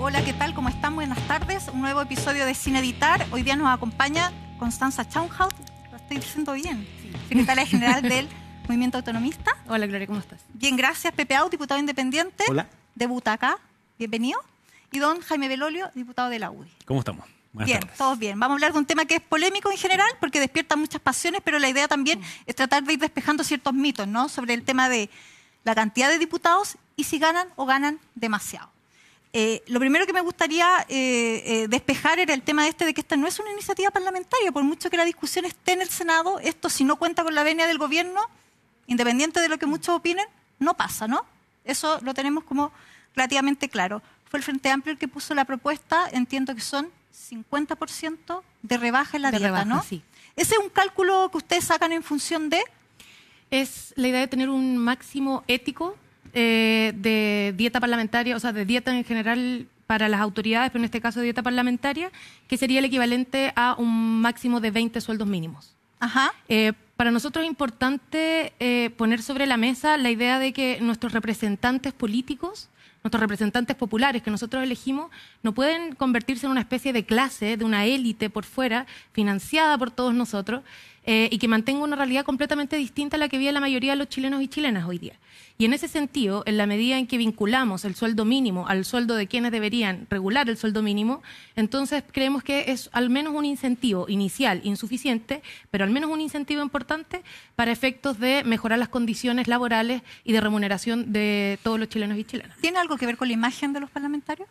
Hola, ¿qué tal? ¿Cómo están? Buenas tardes. Un nuevo episodio de Sin Editar. Hoy día nos acompaña Constanza Schaunhaut, lo estoy diciendo bien, secretaria general del Movimiento Autonomista. Hola, Gloria, ¿cómo estás? Bien, gracias. Pepe Out, diputado independiente. Hola. Debuta acá. Bienvenido. Y don Jaime Belolio, diputado de la UDI. ¿Cómo estamos? Buenas bien, tardes. todos bien. Vamos a hablar de un tema que es polémico en general porque despierta muchas pasiones, pero la idea también es tratar de ir despejando ciertos mitos, ¿no? Sobre el tema de la cantidad de diputados y si ganan o ganan demasiado. Lo primero que me gustaría despejar era el tema de que esta no es una iniciativa parlamentaria. Por mucho que la discusión esté en el Senado, esto si no cuenta con la venia del gobierno, independiente de lo que muchos opinen, no pasa, ¿no? Eso lo tenemos como relativamente claro. Fue el Frente Amplio el que puso la propuesta, entiendo que son 50% de rebaja en la dieta, rebaja, ¿no? Sí. ¿Ese es un cálculo que ustedes sacan en función de? Es la idea de tener un máximo ético de dieta parlamentaria, o sea, de dieta en general para las autoridades, pero en este caso de dieta parlamentaria, que sería el equivalente a un máximo de 20 sueldos mínimos. Ajá. Para nosotros es importante poner sobre la mesa la idea de que nuestros representantes políticos, nuestros representantes populares que nosotros elegimos, no pueden convertirse en una especie de clase, de una élite por fuera, financiada por todos nosotros, y que mantenga una realidad completamente distinta a la que vive la mayoría de los chilenos y chilenas hoy día. Y en ese sentido, en la medida en que vinculamos el sueldo mínimo al sueldo de quienes deberían regular el sueldo mínimo, entonces creemos que es al menos un incentivo inicial insuficiente, pero al menos un incentivo importante para efectos de mejorar las condiciones laborales y de remuneración de todos los chilenos y chilenas. ¿Tiene algo que ver con la imagen de los parlamentarios?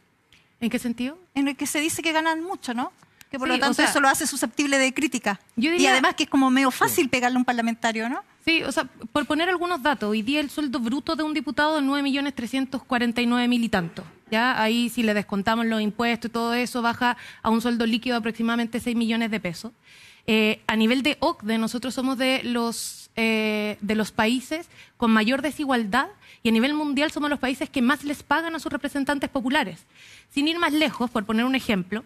¿En qué sentido? En el que se dice que ganan mucho, ¿no? Que por Sí, lo tanto o sea, eso lo hace susceptible de crítica. yo Y diría- además que es como medio fácil pegarle a un parlamentario, ¿no? Sí, o sea, por poner algunos datos, hoy día el sueldo bruto de un diputado es 9.349.000 y tanto. ¿Ya? Ahí si le descontamos los impuestos y todo eso, baja a un sueldo líquido de aproximadamente 6 millones de pesos. A nivel de OCDE, nosotros somos de los países con mayor desigualdad y a nivel mundial somos los países que más les pagan a sus representantes populares. Sin ir más lejos, por poner un ejemplo,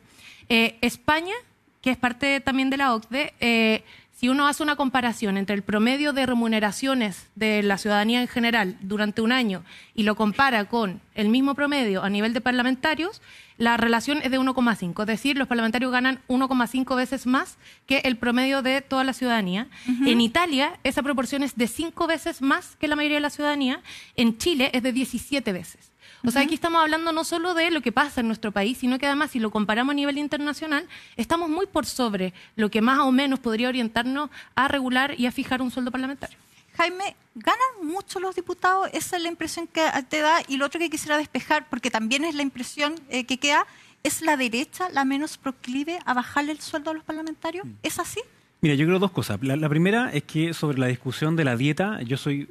España, que es parte también de la OCDE, si uno hace una comparación entre el promedio de remuneraciones de la ciudadanía en general durante un año y lo compara con el mismo promedio a nivel de parlamentarios, la relación es de 1,5. Es decir, los parlamentarios ganan 1,5 veces más que el promedio de toda la ciudadanía. En Italia, esa proporción es de 5 veces más que la mayoría de la ciudadanía. En Chile es de 17 veces. O sea, aquí estamos hablando no solo de lo que pasa en nuestro país, sino que además, si lo comparamos a nivel internacional, estamos muy por sobre lo que más o menos podría orientarnos a regular y a fijar un sueldo parlamentario. Jaime, ¿ganan mucho los diputados? Esa es la impresión que te da. Y lo otro que quisiera despejar, porque también es la impresión que queda, ¿es la derecha la menos proclive a bajarle el sueldo a los parlamentarios? ¿Es así? Mira, yo creo dos cosas. La primera es que sobre la discusión de la dieta, yo soy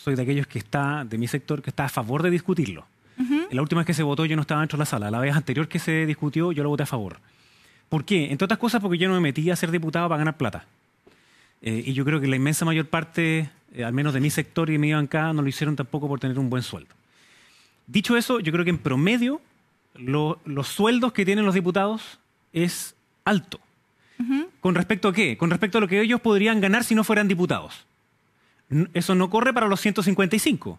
de aquellos de mi sector, que está a favor de discutirlo. La última vez que se votó yo no estaba dentro de la sala. La vez anterior que se discutió yo lo voté a favor. ¿Por qué? Entre otras cosas porque yo no me metí a ser diputado para ganar plata. Y yo creo que la inmensa mayor parte, al menos de mi sector y de mi bancada, no lo hicieron tampoco por tener un buen sueldo. Dicho eso, yo creo que en promedio los sueldos que tienen los diputados es alto. ¿Con respecto a qué? Con respecto a lo que ellos podrían ganar si no fueran diputados. Eso no corre para los 155.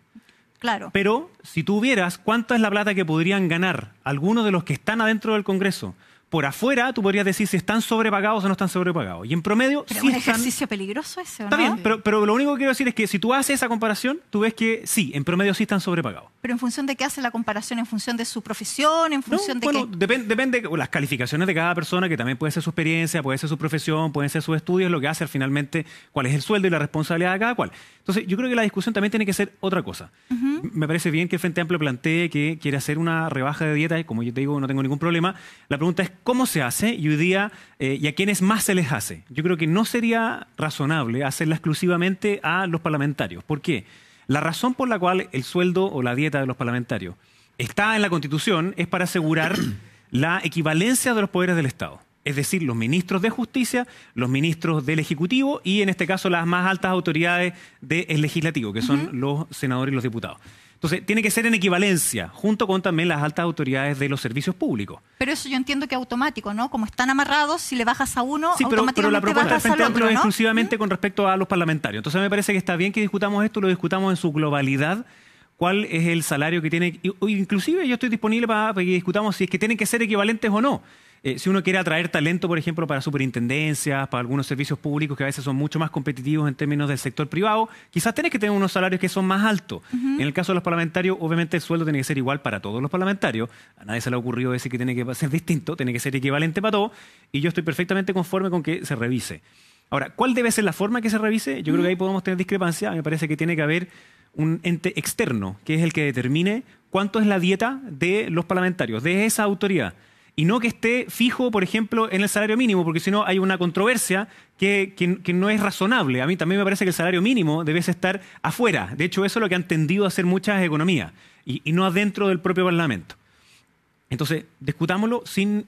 Claro. Pero si tú vieras cuánta es la plata que podrían ganar algunos de los que están adentro del Congreso, por afuera tú podrías decir si están sobrepagados o no están sobrepagados. Y en promedio Pero sí es un están... ejercicio peligroso ese, ¿o Está no? bien, pero lo único que quiero decir es que si tú haces esa comparación, tú ves que sí, en promedio sí están sobrepagados. Pero ¿en función de qué hace la comparación? ¿En función de su profesión? ¿En función de bueno, qué? depende de las calificaciones de cada persona, que también puede ser su experiencia, puede ser su profesión, pueden ser sus estudios, lo que hace finalmente cuál es el sueldo y la responsabilidad de cada cual. Entonces, yo creo que la discusión también tiene que ser otra cosa. Me parece bien que el Frente Amplio plantee que quiere hacer una rebaja de dieta, y como yo te digo, no tengo ningún problema. La pregunta es cómo se hace y hoy día y a quiénes más se les hace. Yo creo que no sería razonable hacerla exclusivamente a los parlamentarios. ¿Por qué? La razón por la cual el sueldo o la dieta de los parlamentarios está en la Constitución es para asegurar la equivalencia de los poderes del Estado. Es decir, los ministros de Justicia, los ministros del Ejecutivo y, en este caso, las más altas autoridades del Legislativo, que son los senadores y los diputados. Entonces, tiene que ser en equivalencia, junto con también las altas autoridades de los servicios públicos. Pero eso yo entiendo que es automático, ¿no? Como están amarrados, si le bajas a uno, Sí, pero automáticamente la propuesta del bajas al Frente Amplio otro, es ¿no? exclusivamente con respecto a los parlamentarios. Entonces, me parece que está bien que discutamos esto, lo discutamos en su globalidad, cuál es el salario que tiene. Inclusive yo estoy disponible para que discutamos si es que tienen que ser equivalentes o no. Si uno quiere atraer talento, por ejemplo, para superintendencias, para algunos servicios públicos que a veces son mucho más competitivos en términos del sector privado, quizás tenés que tener unos salarios que son más altos. En el caso de los parlamentarios, obviamente el sueldo tiene que ser igual para todos los parlamentarios. A nadie se le ha ocurrido decir que tiene que ser distinto, tiene que ser equivalente para todos. Y yo estoy perfectamente conforme con que se revise. Ahora, ¿cuál debe ser la forma que se revise? Yo creo que ahí podemos tener discrepancia. Me parece que tiene que haber un ente externo, que es el que determine cuánto es la dieta de los parlamentarios, de esa autoridad. Y no que esté fijo, por ejemplo, en el salario mínimo, porque si no hay una controversia que no es razonable. A mí también me parece que el salario mínimo debe estar afuera. De hecho, eso es lo que han tendido a hacer muchas economías, y no adentro del propio Parlamento. Entonces, discutámoslo sin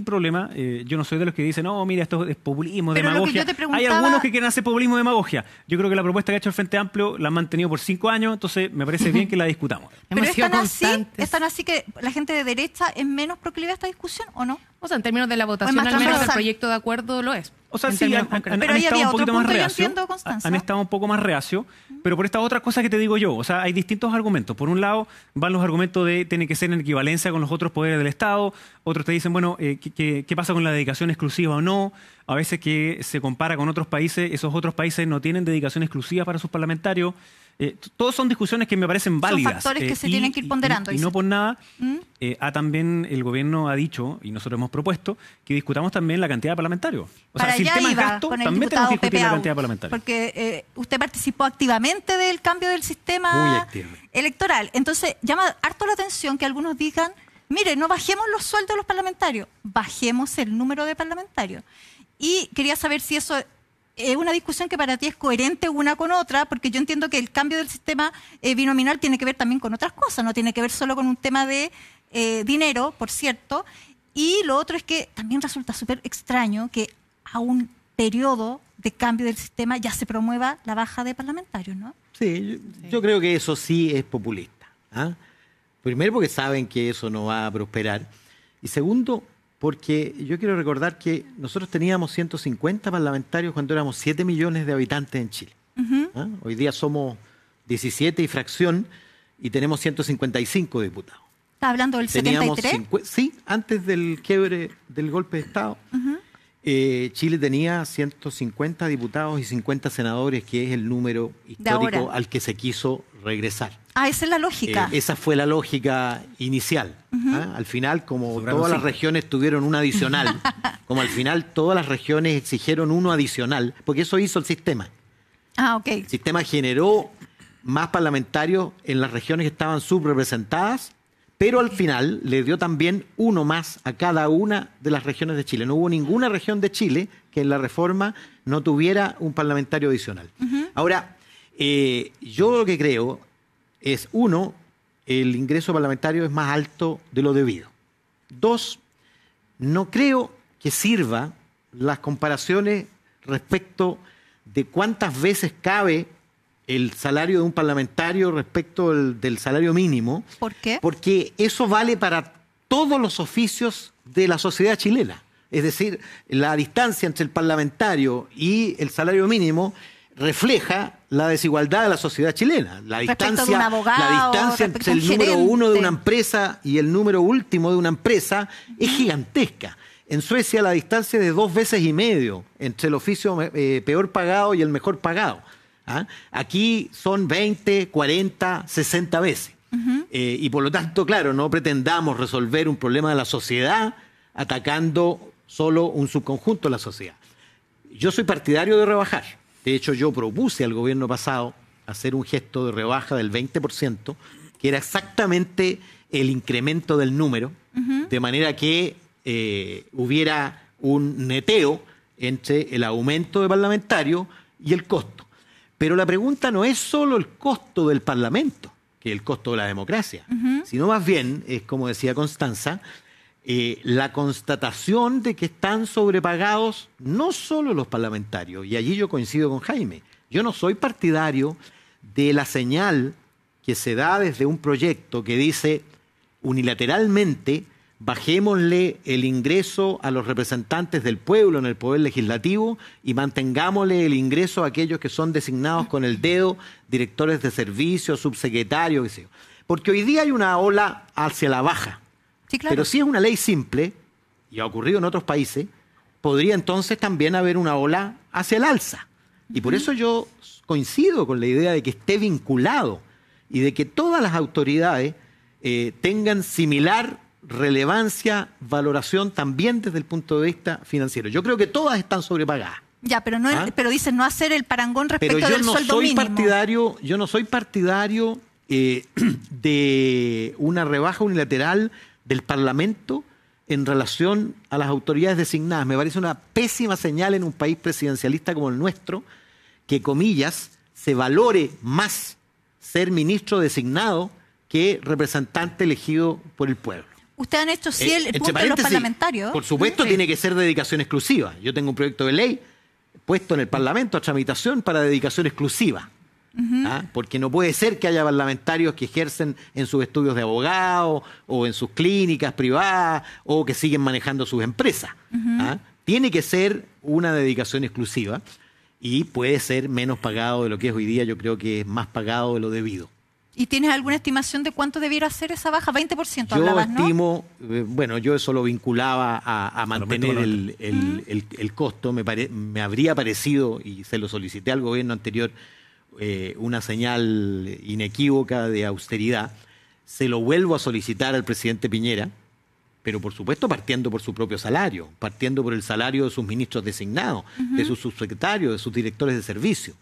problema. Yo no soy de los que dicen, no, mira, esto es populismo, pero demagogia. Hay algunos que quieren hacer populismo, demagogia. Yo creo que la propuesta que ha hecho el Frente Amplio la han mantenido por 5 años, entonces me parece bien que la discutamos. Pero es tan así que la gente de derecha es menos proclive a esta discusión, ¿o no? O sea, en términos de la votación, al menos el proyecto de acuerdo lo es. O sea, sí, pero ahí había otro punto, yo entiendo, Constanza. Han estado un poco más reacios, pero por estas otras cosas que te digo yo. O sea, hay distintos argumentos. Por un lado, van los argumentos de tiene que ser en equivalencia con los otros poderes del Estado. Otros te dicen, bueno, ¿qué pasa con la dedicación exclusiva o no? A veces que se compara con otros países, esos otros países no tienen dedicación exclusiva para sus parlamentarios. Todos son discusiones que me parecen válidas. Son factores que se tienen que ir ponderando. Y no por nada, también el gobierno ha dicho, y nosotros hemos propuesto, que discutamos también la cantidad de parlamentarios. O sea, si el tema es gasto, también tenemos que discutir la cantidad de parlamentarios. Porque usted participó activamente del cambio del sistema electoral. Entonces, llama harto la atención que algunos digan, mire, no bajemos los sueldos de los parlamentarios, bajemos el número de parlamentarios. Y quería saber si eso es una discusión que para ti es coherente una con otra, porque yo entiendo que el cambio del sistema binominal tiene que ver también con otras cosas, no tiene que ver solo con un tema de dinero, por cierto. Y lo otro es que también resulta súper extraño que a un periodo de cambio del sistema ya se promueva la baja de parlamentarios, ¿no? Sí, yo creo que eso sí es populista. Primero porque saben que eso no va a prosperar. Y segundo, porque yo quiero recordar que nosotros teníamos 150 parlamentarios cuando éramos 7 millones de habitantes en Chile. Hoy día somos 17 y fracción y tenemos 155 diputados. ¿Está hablando del 73? Sí, antes del quiebre del golpe de Estado. Chile tenía 150 diputados y 50 senadores, que es el número histórico al que se quiso regresar. Esa es la lógica. Esa fue la lógica inicial. Al final, como todas las regiones tuvieron un adicional, como al final todas las regiones exigieron uno adicional, porque eso hizo el sistema. El sistema generó más parlamentarios en las regiones que estaban subrepresentadas, pero al final le dio también uno más a cada una de las regiones de Chile. No hubo ninguna región de Chile que en la reforma no tuviera un parlamentario adicional. Ahora, yo lo que creo es, uno, el ingreso parlamentario es más alto de lo debido. Dos, no creo que sirva las comparaciones respecto de cuántas veces cabe el salario de un parlamentario respecto del salario mínimo. ¿Por qué? Porque eso vale para todos los oficios de la sociedad chilena. Es decir, la distancia entre el parlamentario y el salario mínimo refleja la desigualdad de la sociedad chilena. La distancia, de un abogado, la distancia entre el número uno de una empresa y el número último de una empresa es gigantesca. En Suecia la distancia es de 2,5 veces entre el oficio peor pagado y el mejor pagado. Aquí son 20, 40, 60 veces. Y por lo tanto, claro, no pretendamos resolver un problema de la sociedad atacando solo un subconjunto de la sociedad. Yo soy partidario de rebajar. De hecho, yo propuse al gobierno pasado hacer un gesto de rebaja del 20%, que era exactamente el incremento del número, de manera que hubiera un neteo entre el aumento de parlamentario y el costo. Pero la pregunta no es solo el costo del Parlamento, que es el costo de la democracia, sino más bien, es como decía Constanza, la constatación de que están sobrepagados no solo los parlamentarios, y allí yo coincido con Jaime. Yo no soy partidario de la señal que se da desde un proyecto que dice unilateralmente bajémosle el ingreso a los representantes del pueblo en el Poder Legislativo y mantengámosle el ingreso a aquellos que son designados con el dedo, directores de servicios, subsecretarios, qué sé yo. Porque hoy día hay una ola hacia la baja. Sí, claro. Pero si es una ley simple, y ha ocurrido en otros países, podría entonces también haber una ola hacia el alza. Y por eso yo coincido con la idea de que esté vinculado y de que todas las autoridades tengan similar relevancia, valoración también desde el punto de vista financiero. Yo creo que todas están sobrepagadas. Ya, pero pero dicen no hacer el parangón respecto pero yo del no sueldo soy mínimo. Yo no soy partidario de una rebaja unilateral del Parlamento en relación a las autoridades designadas. Me parece una pésima señal en un país presidencialista como el nuestro, que, comillas, se valore más ser ministro designado que representante elegido por el pueblo. Ustedes han hecho sí el Entre punto de los paréntesis, parlamentarios. por supuesto, tiene que ser dedicación exclusiva. Yo tengo un proyecto de ley puesto en el Parlamento a tramitación para dedicación exclusiva. Porque no puede ser que haya parlamentarios que ejercen en sus estudios de abogado o en sus clínicas privadas o que siguen manejando sus empresas. Tiene que ser una dedicación exclusiva y puede ser menos pagado de lo que es hoy día. Yo creo que es más pagado de lo debido. ¿Y tienes alguna estimación de cuánto debiera ser esa baja? 20% yo hablabas, ¿no? estimo, bueno, yo eso lo vinculaba a mantener el costo. Me habría parecido, y se lo solicité al gobierno anterior, una señal inequívoca de austeridad. Se lo vuelvo a solicitar al presidente Piñera, pero por supuesto partiendo por su propio salario, partiendo por el salario de sus ministros designados, de sus subsecretarios, de sus directores de servicio.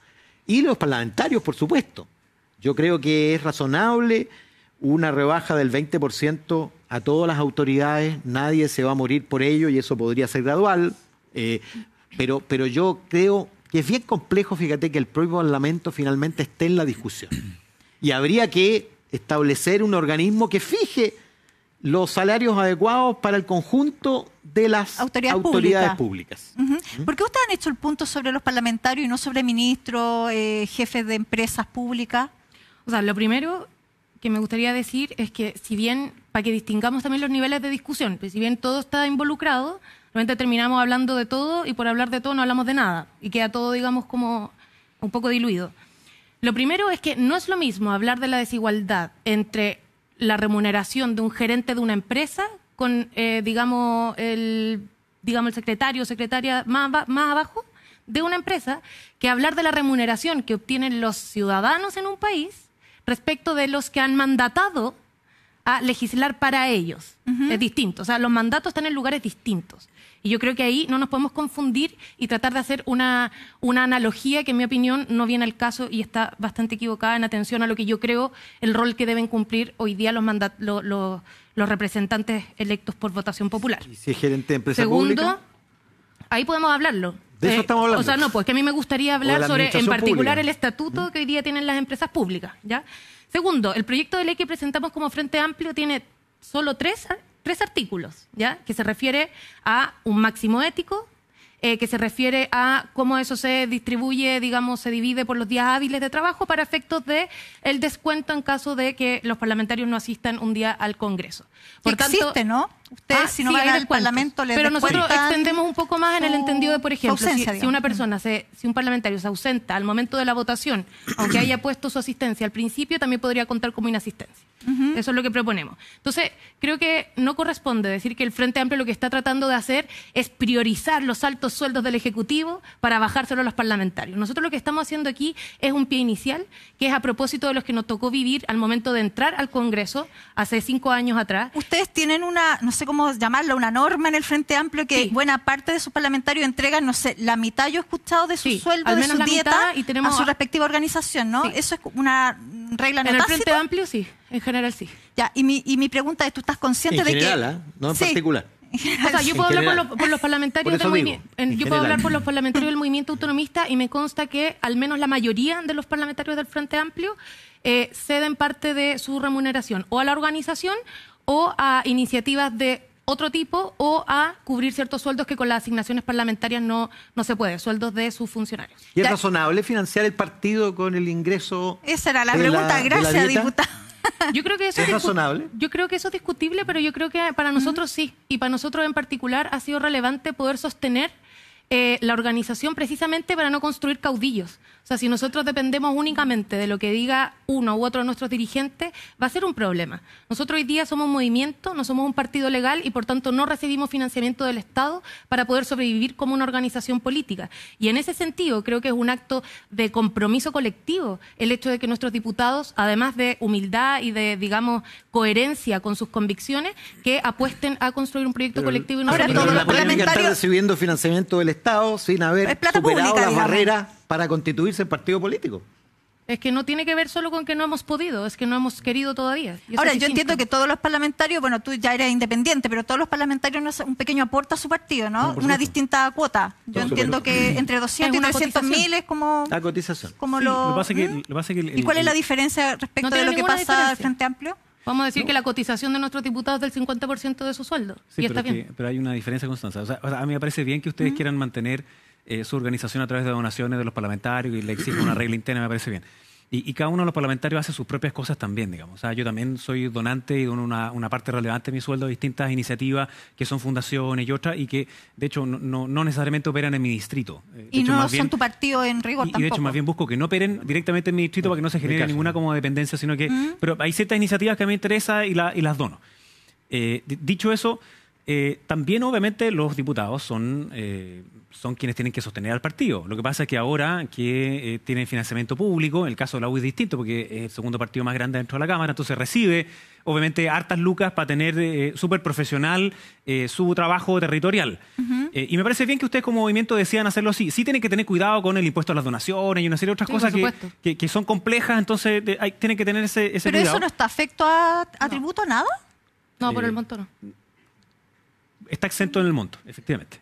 Y los parlamentarios, por supuesto. Yo creo que es razonable una rebaja del 20% a todas las autoridades. Nadie se va a morir por ello y eso podría ser gradual. Pero yo creo que es bien complejo, fíjate, que el propio Parlamento finalmente esté en la discusión. Y habría que establecer un organismo que fije los salarios adecuados para el conjunto de las autoridades públicas. ¿Por qué ustedes han hecho el punto sobre los parlamentarios y no sobre ministros, jefes de empresas públicas? O sea, lo primero que me gustaría decir es que, si bien, para que distingamos también los niveles de discusión, pues si bien todo está involucrado, realmente terminamos hablando de todo y por hablar de todo no hablamos de nada y queda todo, digamos, como un poco diluido. Lo primero es que no es lo mismo hablar de la desigualdad entre la remuneración de un gerente de una empresa con, digamos, el secretario o secretaria más abajo de una empresa, que hablar de la remuneración que obtienen los ciudadanos en un país respecto de los que han mandatado a legislar para ellos. Es distinto. O sea, los mandatos están en lugares distintos. Y yo creo que ahí no nos podemos confundir y tratar de hacer una analogía que, en mi opinión, no viene al caso y está bastante equivocada en atención a lo que yo creo el rol que deben cumplir hoy día los representantes electos por votación popular. ¿Y si es gerente de empresa pública? Segundo, ahí podemos hablarlo. De eso estamos hablando. O sea, no, pues que a mí me gustaría hablar sobre, en particular, el estatuto que hoy día tienen las empresas públicas, ¿ya? Segundo, el proyecto de ley que presentamos como Frente Amplio tiene solo tres artículos, ¿ya? Que se refiere a un máximo ético, que se refiere a cómo eso se distribuye, digamos, se divide por los días hábiles de trabajo para efectos de el descuento en caso de que los parlamentarios no asistan un día al Congreso. Por tanto, existe, ¿no? Ustedes, si no van al Parlamento, les pero nosotros extendemos un poco más en el entendido de, por ejemplo, si una persona, si un parlamentario se ausenta al momento de la votación, aunque haya puesto su asistencia al principio, también podría contar como inasistencia. Eso es lo que proponemos. Entonces, creo que no corresponde decir que el Frente Amplio lo que está tratando de hacer es priorizar los altos sueldos del Ejecutivo para bajárselo a los parlamentarios. Nosotros lo que estamos haciendo aquí es un pie inicial, que es a propósito de los que nos tocó vivir al momento de entrar al Congreso hace 5 años atrás. Ustedes tienen una, no sé cómo llamarla, una norma en el Frente Amplio que buena parte de sus parlamentarios entregan, no sé, la mitad, yo he escuchado, de su sueldo, de su dieta, y tenemos a su respectiva organización, ¿no? Eso es una regla no tácita. En el Frente Amplio sí, en general sí. Ya, y mi pregunta es, ¿tú estás consciente de que no en particular? O sea, yo puedo hablar por los parlamentarios del movimiento. Yo puedo hablar por los parlamentarios del movimiento autonomista y me consta que al menos la mayoría de los parlamentarios del Frente Amplio ceden parte de su remuneración o a la organización o a iniciativas de otro tipo o a cubrir ciertos sueldos que con las asignaciones parlamentarias no se puede, sueldos de sus funcionarios. ¿Y es razonable financiar el partido con el ingreso? Esa era la pregunta, gracias, diputado. Yo creo que eso ¿Es razonable? Yo creo que eso es discutible, pero yo creo que para nosotros sí. Y para nosotros en particular ha sido relevante poder sostener la organización precisamente para no construir caudillos. O sea, si nosotros dependemos únicamente de lo que diga uno u otro de nuestros dirigentes, va a ser un problema. Nosotros hoy día somos un movimiento, no somos un partido legal y por tanto no recibimos financiamiento del Estado para poder sobrevivir como una organización política. Y en ese sentido creo que es un acto de compromiso colectivo el hecho de que nuestros diputados, además de humildad y de, digamos, coherencia con sus convicciones, que apuesten a construir un proyecto colectivo y no ahora Pero todos la los política está parlamentarios- recibiendo financiamiento del Estado sin haber Es plata superado pública, las digamos. barreras para constituirse en partido político. Es que no tiene que ver solo con que no hemos podido, es que no hemos querido todavía. Y eso Ahora, es yo distinto. entiendo que todos los parlamentarios, bueno, tú ya eres independiente, pero todos los parlamentarios no hacen un pequeño aporte a su partido, ¿no? No, por Una supuesto. distinta cuota. Yo Por entiendo supuesto. que entre 200 y Es una 300 mil cotización. es como, La cotización. como Sí, lo... lo que pasa es que ¿Y cuál es la diferencia respecto No de tiene lo que ninguna pasa al diferencia. Frente Amplio? Vamos a decir que la cotización de nuestros diputados es del 50% de su sueldo. Sí, y pero, está bien. pero hay una diferencia, Constanza. O sea, a mí me parece bien que ustedes quieran mantener su organización a través de donaciones de los parlamentarios y le exigen una regla interna, me parece bien. Y cada uno de los parlamentarios hace sus propias cosas también, digamos. O sea, yo también soy donante y dono una parte relevante de mi sueldo a distintas iniciativas que son fundaciones y otras y que, de hecho, no necesariamente operan en mi distrito. De Y hecho, no más bien- son tu partido en rigor y de tampoco. hecho, más bien busco que no operen directamente en mi distrito para que no se genere caso, ninguna ¿no? como dependencia, sino que... Pero hay ciertas iniciativas que a mí me interesan y las dono. Dicho eso, también obviamente los diputados son quienes tienen que sostener al partido. Lo que pasa es que ahora que tienen financiamiento público, el caso de la U es distinto porque es el segundo partido más grande dentro de la Cámara, entonces recibe obviamente hartas lucas para tener súper profesional su trabajo territorial. Y me parece bien que ustedes como movimiento decidan hacerlo así. Sí tienen que tener cuidado con el impuesto a las donaciones y una serie de otras Sí, cosas por supuesto. que son complejas, entonces tienen que tener ese ¿Pero cuidado. eso no está afecto a tributo, nada? No, por el monto no. Está exento en el monto, efectivamente.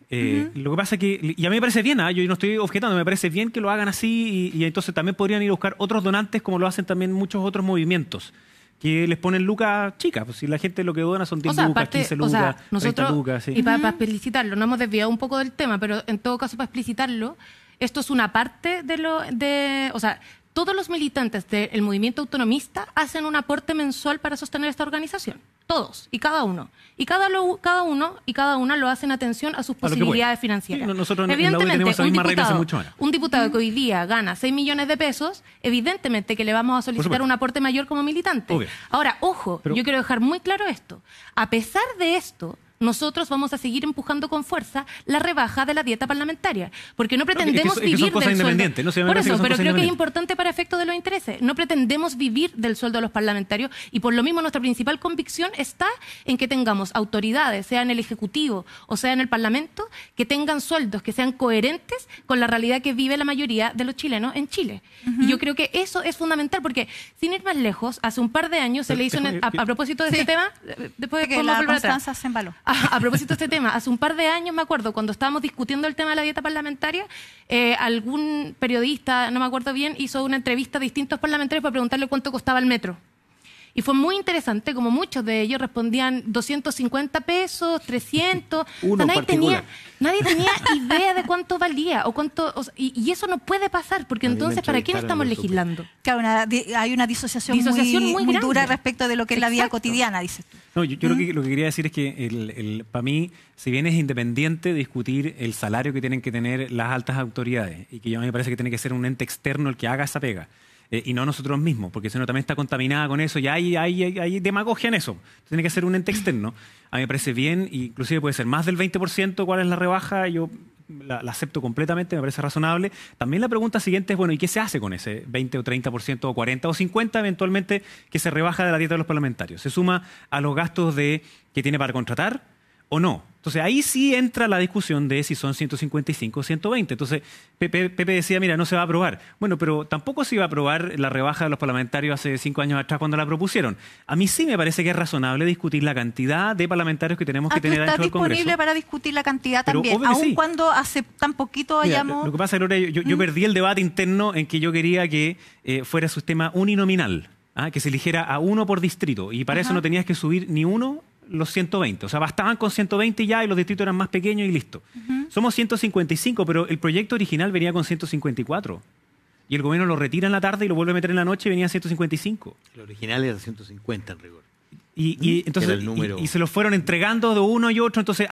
Lo que pasa es que, y a mí me parece bien, yo no estoy objetando, me parece bien que lo hagan así y entonces también podrían ir a buscar otros donantes como lo hacen también muchos otros movimientos que les ponen lucas chicas. Pues si la gente lo que dona son 10 lucas, 15 lucas, 30 nosotros, lucas. Sí. y para explicitarlo, no hemos desviado un poco del tema, pero en todo caso para explicitarlo, esto es una parte o sea, todos los militantes del movimiento autonomista hacen un aporte mensual para sostener esta organización. Todos y cada uno. Y cada uno y cada una lo hacen atención a sus A lo que posibilidades puede. financieras. Sí, nosotros en la U Evidentemente, tenemos esa misma regla hace diputado- muchos años. un diputado que hoy día gana 6 millones de pesos, evidentemente que le vamos a solicitar supuesto. un aporte mayor como militante. Obvio. Ahora, ojo, Pero- yo quiero dejar muy claro esto. A pesar de esto, nosotros vamos a seguir empujando con fuerza la rebaja de la dieta parlamentaria, porque no pretendemos es que son vivir cosas del sueldo. independientes, ¿no? Sí, me Por parece que eso, son pero cosas creo que es independientes. importante para efecto de los intereses. No pretendemos vivir del sueldo de los parlamentarios y por lo mismo nuestra principal convicción está en que tengamos autoridades, sea en el Ejecutivo o sea en el Parlamento, que tengan sueldos que sean coherentes con la realidad que vive la mayoría de los chilenos en Chile. Y yo creo que eso es fundamental porque, sin ir más lejos, hace un par de años se Pero le hizo, déjame- a propósito de Sí. este tema, después Que podemos la volver atrás. Constanza se embaló. A propósito de este tema, hace un par de años, me acuerdo, cuando estábamos discutiendo el tema de la dieta parlamentaria, algún periodista, no me acuerdo bien, hizo una entrevista a distintos parlamentarios para preguntarle cuánto costaba el metro. Y fue muy interesante, como muchos de ellos respondían 250 pesos, 300. Uno en particular. Nadie tenía idea de cuánto valía o cuánto. Y eso no puede pasar, porque A mí me entonces, ¿para quién entrevistaron estamos en el súper. legislando? Claro, hay una disociación, Disociación muy muy grande. dura respecto de lo que es la vida Exacto. cotidiana, dices tú. No, yo lo que quería decir es que para mí, si bien es independiente discutir el salario que tienen que tener las altas autoridades, y que a mí me parece que tiene que ser un ente externo el que haga esa pega, y no nosotros mismos, porque si no también está contaminada con eso, y hay demagogia en eso. Tiene que ser un ente externo. A mí me parece bien, inclusive puede ser más del 20%, ¿cuál es la rebaja? Yo la acepto completamente, me parece razonable. También la pregunta siguiente es, bueno, ¿y qué se hace con ese 20 o 30% o 40 o 50 eventualmente que se rebaja de la dieta de los parlamentarios? ¿Se suma a los gastos que tiene para contratar o no? Entonces ahí sí entra la discusión de si son 155 o 120. Entonces Pepe decía, mira, no se va a aprobar. Bueno, pero tampoco se iba a aprobar la rebaja de los parlamentarios hace 5 años atrás cuando la propusieron. A mí sí me parece que es razonable discutir la cantidad de parlamentarios que tenemos que ¿Tú tener estás dentro del Congreso. disponible para discutir la cantidad Pero también? obvio que Aun sí. cuando hace tan poquito Mira, hayamos... lo que pasa, Gloria, yo perdí el debate interno en que yo quería que fuera sistema uninominal, que se eligiera a uno por distrito, y para eso no tenías que subir ni uno los 120. O sea, bastaban con 120 ya y los distritos eran más pequeños y listo. Somos 155, pero el proyecto original venía con 154. y el gobierno lo retira en la tarde y lo vuelve a meter en la noche y venía a 155. El original era 150 en rigor. Y entonces Era el número. y se lo fueron entregando de uno y otro, entonces